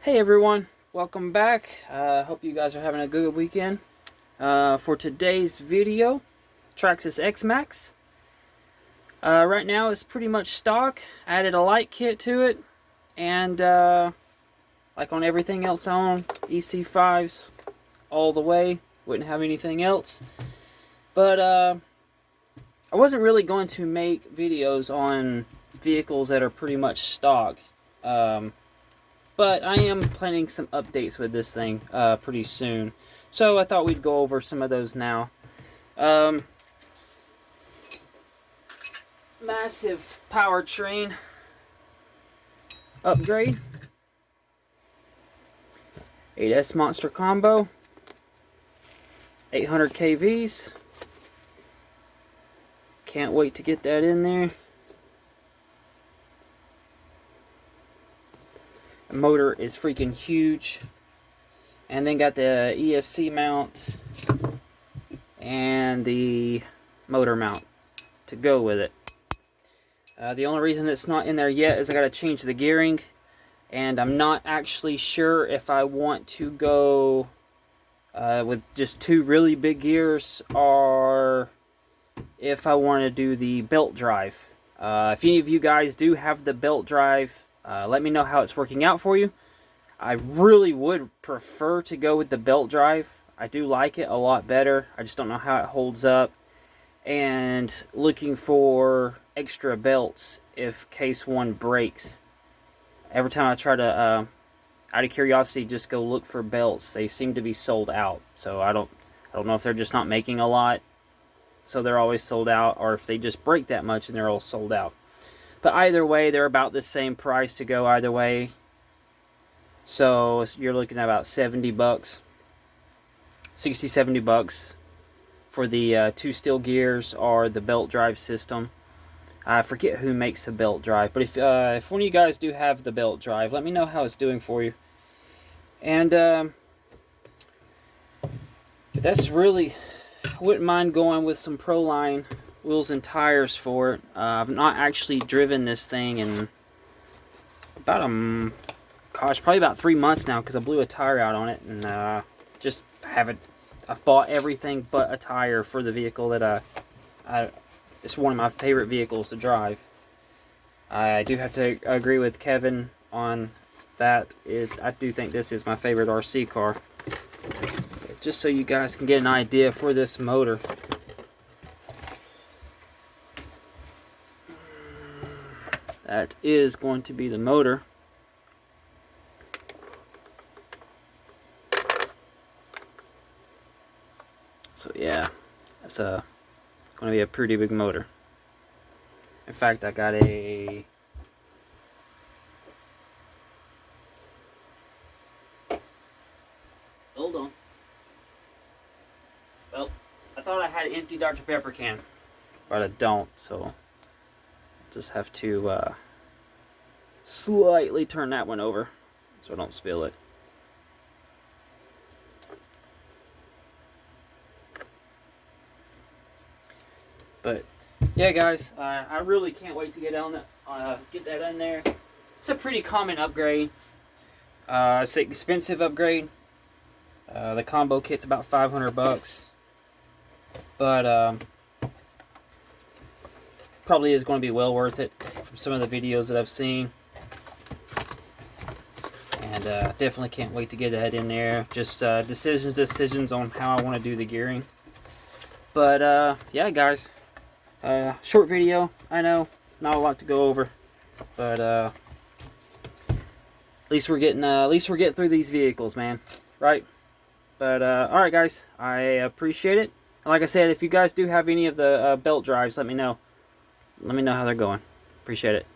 Hey everyone, welcome back. Hope you guys are having a good weekend. For today's video, Traxxas Xmaxx. Right now it's pretty much stock. I added a light kit to it, and like on everything else I own, EC5s all the way. Wouldn't have anything else. But I wasn't really going to make videos on vehicles that are pretty much stock. But I am planning some updates with this thing pretty soon. So I thought we'd go over some of those now. Massive powertrain upgrade. 8S monster combo. 800 kVs. Can't wait to get that in there. The motor is freaking huge. And then got the ESC mount and the motor mount to go with it. The only reason it's not in there yet is I got to change the gearing, and I'm not actually sure if I want to go with just two really big gears or if I want to do the belt drive. If any of you guys do have the belt drive, let me know how it's working out for you. I really would prefer to go with the belt drive. I do like it a lot better. I just don't know how it holds up. And looking for extra belts if case one breaks. Every time I try to, out of curiosity, just go look for belts, they seem to be sold out. So I don't know if they're just not making a lot, so they're always sold out, or if they just break that much and they're all sold out. But either way, they're about the same price to go either way. So you're looking at about 70 bucks. 60, 70 bucks for the two steel gears or the belt drive system. I forget who makes the belt drive, but if one of you guys do have the belt drive, let me know how it's doing for you. And that's really, I wouldn't mind going with some Proline wheels and tires for it. I've not actually driven this thing in about probably about 3 months now, because I blew a tire out on it, and just haven't. I've bought everything but a tire for the vehicle that it's one of my favorite vehicles to drive. I do have to agree with Kevin on that. I do think this is my favorite RC car. But just so you guys can get an idea for this motor. That is going to be the motor. So yeah, that's going to be a pretty big motor. In fact, I got a hold on. Well, I thought I had an empty Dr. Pepper can, but I don't, so just have to slightly turn that one over so I don't spill it. But yeah, guys, I really can't wait to get that in there. It's a pretty common upgrade. It's an expensive upgrade. The combo kit's about 500 bucks, but probably is going to be well worth it from some of the videos that I've seen. And definitely can't wait to get that in there. Just decisions on how I want to do the gearing. But yeah, guys. Short video, I know, not a lot to go over, but at least we're getting through these vehicles, man, right? But all right, guys, I appreciate it. And like I said, if you guys do have any of the belt drives, let me know. Let me know how they're going. Appreciate it.